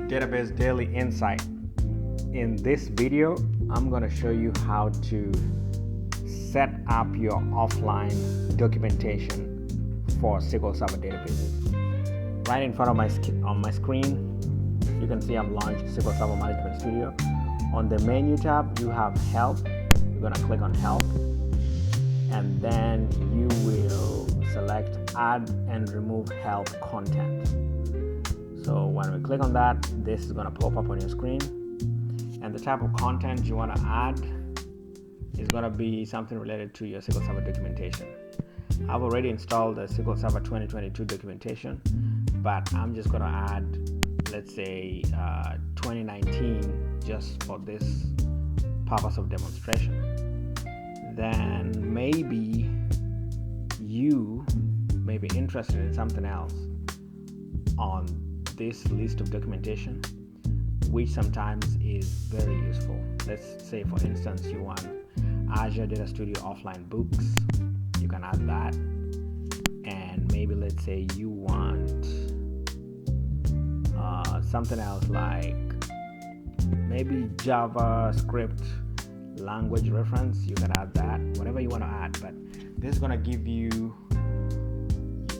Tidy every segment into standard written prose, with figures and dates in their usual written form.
Database Daily Insight. In this video, I'm going to show you how to set up your offline documentation for SQL Server databases. Right in front of my screen, you can see I've launched SQL Server Management Studio. On the menu tab, you have Help. You're going to click on Help, and then you will select Add and Remove Help Content. So when we click on that, this is going to pop up on your screen, and the type of content you want to add is going to be something related to your SQL Server documentation. I've already installed the SQL Server 2022 documentation, but I'm just going to add, let's say, 2019 just for this purpose of demonstration. Then maybe you may be interested in something else on this list of documentation, which sometimes is very useful. Let's say, for instance, you want Azure Data Studio offline books. You can add that. And maybe let's say you want something else like maybe JavaScript language reference. You can add that, whatever you want to add. But this is going to give you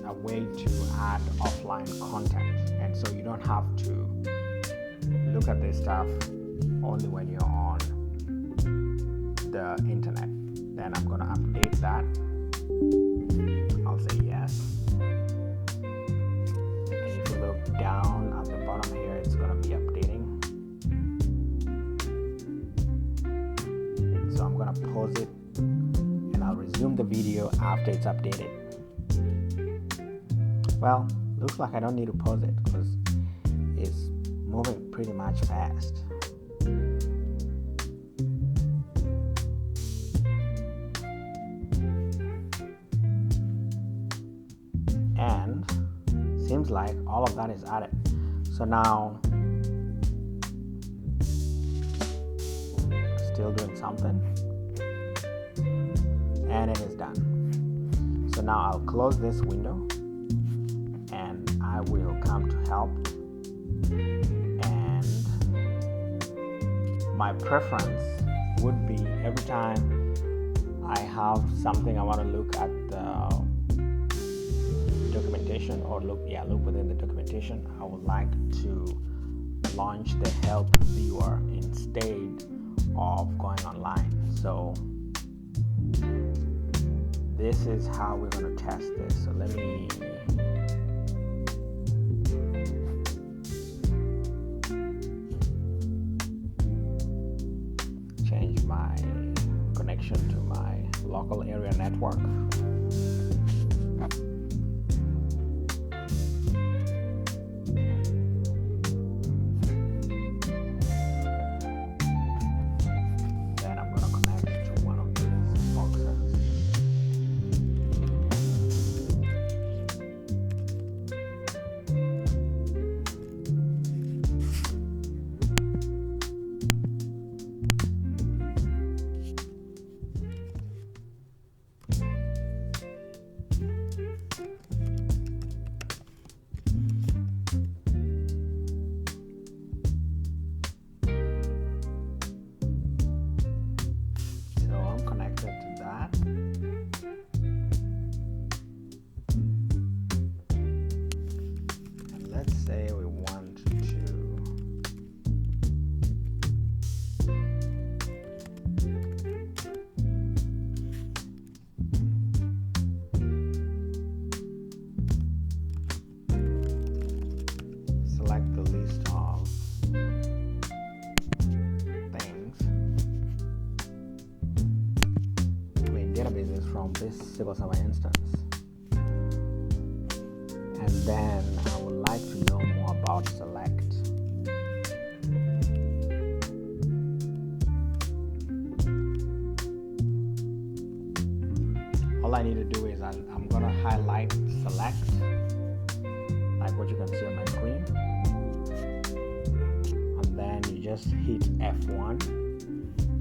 a way to add offline content, and so you don't have to look at this stuff only when you're on the internet. Then I'm going to update that. I'll say yes. And if you look down at the bottom here, it's going to be updating. So I'm going to pause it, and I'll resume the video after it's updated. Well, looks like I don't need to pause it because it's moving pretty much fast. And seems like all of that is added. So now, still doing something, and it is done. So now I'll close this window, and I will come to Help, and my preference would be every time I have something I want to look at the documentation, or look within the documentation, I would like to launch the Help viewer instead of going online. So this is how we're going to test this. So let me change my connection to my local area network. Then I'm going to connect to one of these boxes. Say we want to select the list of things between databases from this SQL Server instance. And then I would like to know more about select. All I need to do is I'm going to highlight select, like what you can see on my screen. And then you just hit F1,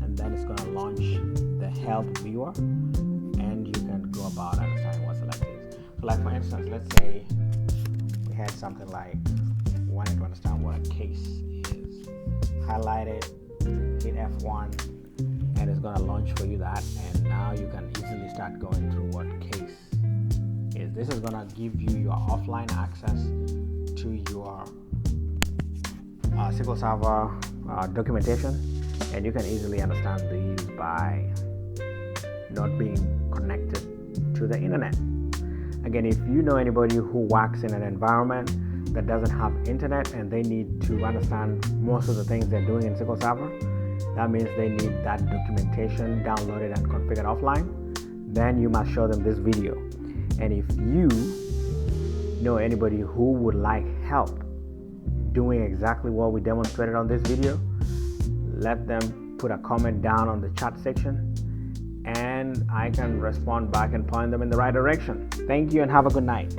and then it's going to launch the Help viewer, and you can go about understanding what select is. So like for instance, let's say we had something like wanting to understand what a case is, highlight it, hit F1, and it's going to launch for you that, and now you can easily start going through what case is. This is going to give you your offline access to your SQL Server documentation, and you can easily understand these by not being connected to the internet. Again, if you know anybody who works in an environment that doesn't have internet and they need to understand most of the things they're doing in SQL Server, that means they need that documentation downloaded and configured offline, then you must show them this video. And if you know anybody who would like help doing exactly what we demonstrated on this video, let them put a comment down on the chat section, and I can respond back and point them in the right direction. Thank you and have a good night.